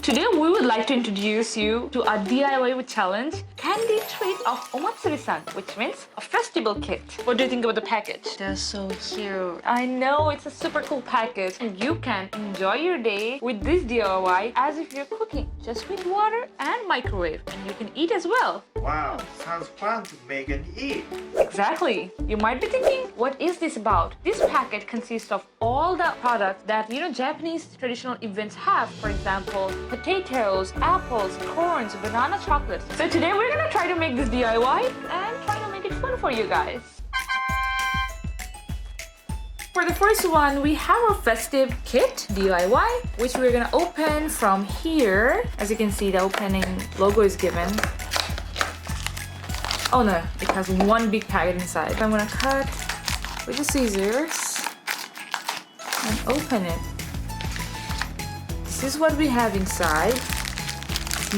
Today we would like to introduce you to our DIY challenge, Candy Treat of OMUSUBI-san, which means a festival kit. What do you think about the package? They're so cute. I know, it's a super cool package, and you can enjoy your day with this DIY as if you're cooking, just with water and microwave, and you can eat as well. Wow, sounds fun to make and eat. Exactly. You might be thinking, what is this about? This packet consists of all the products that Japanese traditional events have. For example, potatoes, apples, corns, banana chocolates. So today we're gonna try to make this DIY and try to make it fun for you guys. For the first one, we have our festive kit DIY, which we're gonna open from here. As you can see, the opening logo is given. Oh no, it has one big packet inside. I'm gonna cut with the scissors and open it. This is what we have inside.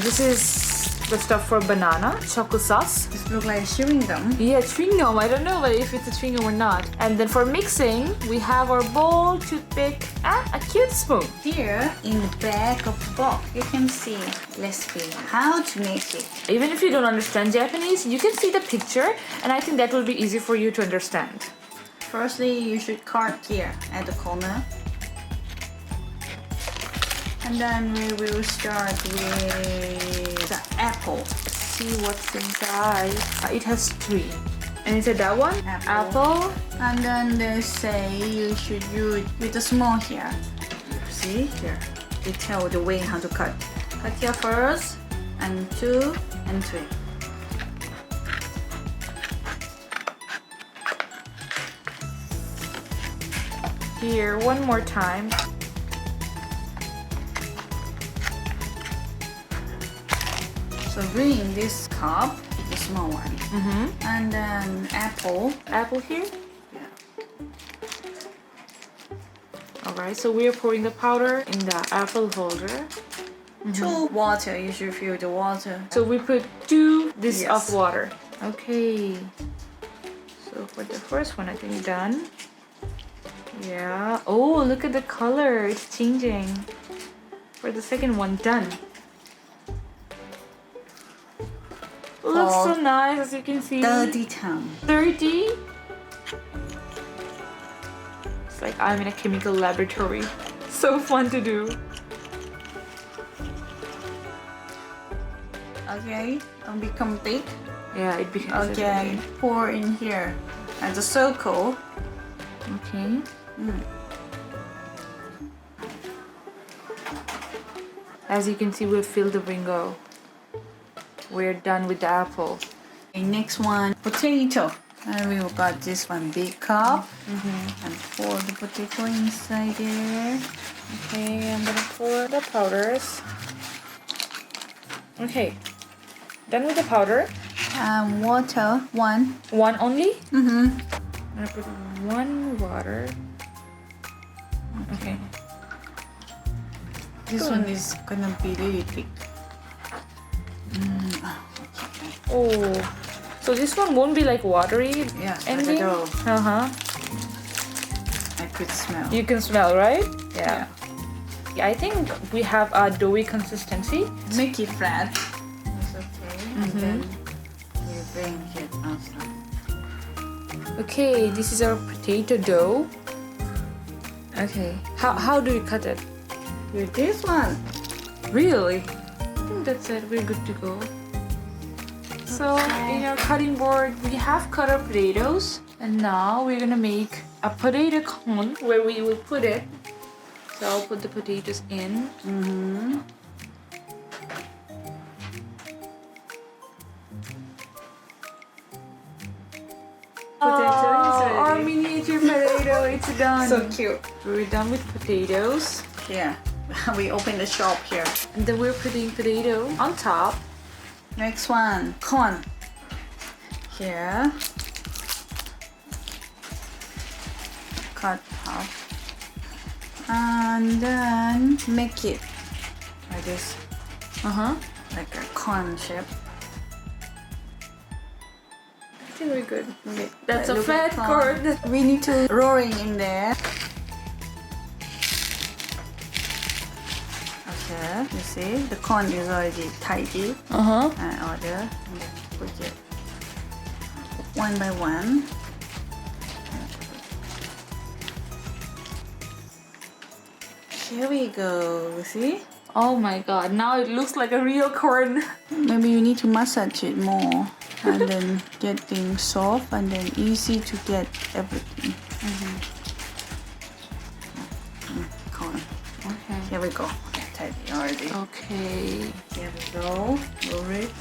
This is the stuff for banana, chocolate sauce. This looks like chewing gum. Yeah, chewing gum. I don't know if it's a chewing gum or not. And then for mixing, we have our bowl, toothpick, and a cute spoon. Here, in the back of the box, you can see recipe how to make it. Even if you don't understand Japanese, you can see the picture, and I think that will be easy for you to understand. Firstly, you should cut here at the corner. And then we will start with the apple. Let's see what's inside. It has 3. And inside that one, Apple. And then they say you should use with the small here. See here, they tell the way how to cut. Cut here first, and 2 and 3. Here, one more time. So bring this cup, the small one, and then apple. Apple here. Yeah. Alright, so we are pouring the powder in the apple holder. 2 water. You should fill the water. So we put 2 this Yes. of water. Okay. So for the first one, I think done. Yeah. Oh, look at the color. It's changing. For the second one, done. Looks so nice, as you can see. 30 times. 30. It's like I'm in a chemical laboratory. So fun to do. Okay, and become big. Yeah, it becomes Okay, pour in here as a circle. Okay. As you can see, we've filled the bingo. We're done with the apple. Okay, next one, potato. And we've got this one big cup. And pour the potato inside there. Okay, I'm gonna pour the powders. Okay, done with the powder. Water, 1. 1 only? Mm-hmm. I'm gonna put 1 water. Okay. This one is gonna be really thick. Oh, so this one won't be like watery Yeah, ending? I could smell. You can smell, right? Yeah. I think we have a doughy consistency. Make it flat. It's okay. And then you bring it outside. Okay, this is our potato dough. Okay, how do you cut it? With this one. Really? I think that's it. We're good to go. So in our cutting board, we have cut our potatoes, and now we're gonna make a potato cone where we will put it. So I'll put the potatoes in. Our miniature potato, it's done. So cute. We're done with potatoes. Yeah. We open the shop here. And then we're putting potato on top. Next one, corn. Here. Cut half. And then make it like this. Like a corn shape. I think we're good. Okay. That's a Look flat at corn. We need to rolling in there. Okay. that. You see, the cone is already tidy. Uh-huh. And order, and then put it one by one. Here we go. See? Oh my god, now it looks like a real corn. Maybe you need to massage it more, and then get things soft, and then easy to get everything. Corn. Okay. Here we go. Tidy already. Okay. Here we go. Roll it.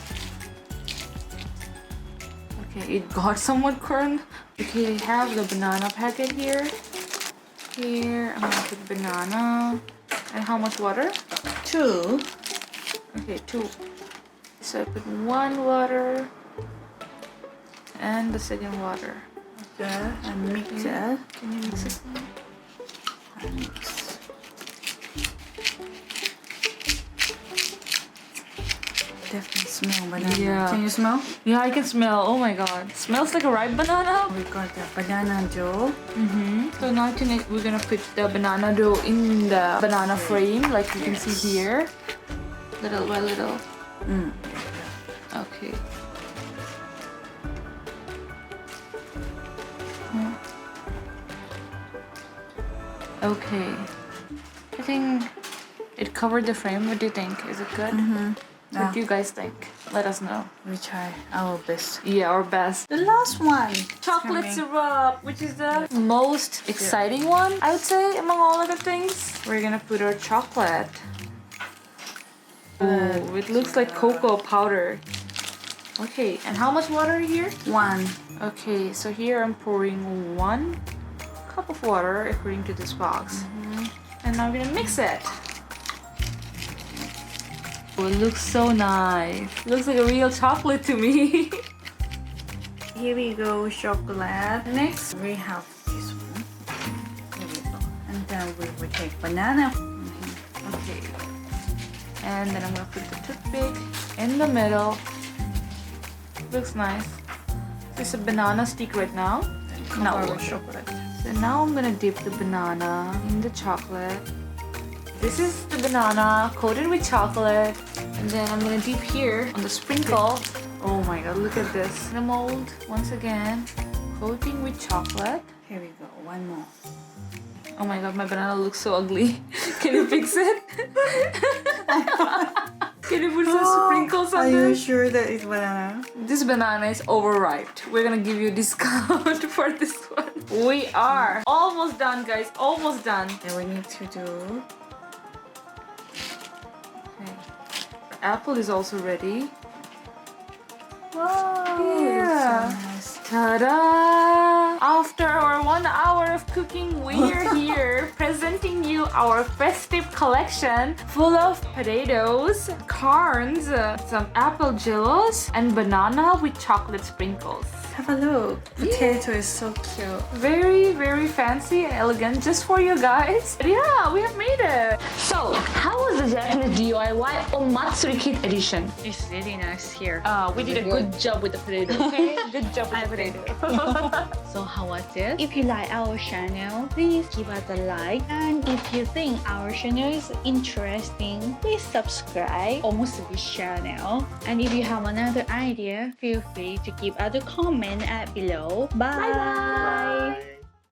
Okay, it got somewhat corn. Okay, we have the banana packet here. Here, I'm gonna put banana. And how much water? 2. Okay, 2. So I put 1 water and the second water. Okay, and mix it. Can you mix it? And mix. Definitely smell banana. Yeah. Can you smell? Yeah, I can smell. Oh my god. Smells like a ripe banana. We got the banana dough. So now we're gonna put the banana dough in the banana frame, like you can see here. Little by little. Okay. Okay. I think it covered the frame. What do you think? Is it good? What do you guys think? Let us know. We try our best. Yeah, our best. The last one. Chocolate Coming. syrup, which is the most exciting one, I would say, among all other things. We're gonna put our chocolate. Oh, it looks like cocoa powder. Okay, and how much water here? 1. Okay, so here I'm pouring 1 cup of water according to this box. And now we're gonna mix it. Oh, it looks so nice. Looks like a real chocolate to me. Here we go, chocolate. Next, we have this one. Here we go. And then we will take banana. Okay. And then I'm gonna put the toothpick in the middle. Looks nice. This is a banana stick right now. Now Cover with chocolate. So now I'm gonna dip the banana in the chocolate. This is the banana coated with chocolate. And then I'm gonna dip here on the sprinkle. Oh my god, look at this. The mold, once again, coating with chocolate. Here we go, 1 more. Oh my god, my banana looks so ugly. Can you fix it? Can you put some sprinkles on Are you this? sure that it's banana? This banana is overripe. We're gonna give you a discount for this one. We are almost done, guys. Almost done. And we need to do... Okay. Apple is also ready. Wow, Yeah. it's so nice. Ta-da! After our 1 hour of cooking, we're here presenting you our festive collection full of potatoes, corns, some apple jellos, and banana with chocolate sprinkles. Have a look. Potato is so cute. Very, very fancy and elegant just for you guys. But yeah, we have made it. So, how was the Japanese DIY on Matsuri Kit edition? It's really nice here. We did a good job with the potato, okay? Good job with the potato. So how was it? If you like our channel, please give us a like. And if you think our channel is interesting, please subscribe OMUSUBI channel. And if you have another idea, feel free to give us a comment at below. Bye. Bye.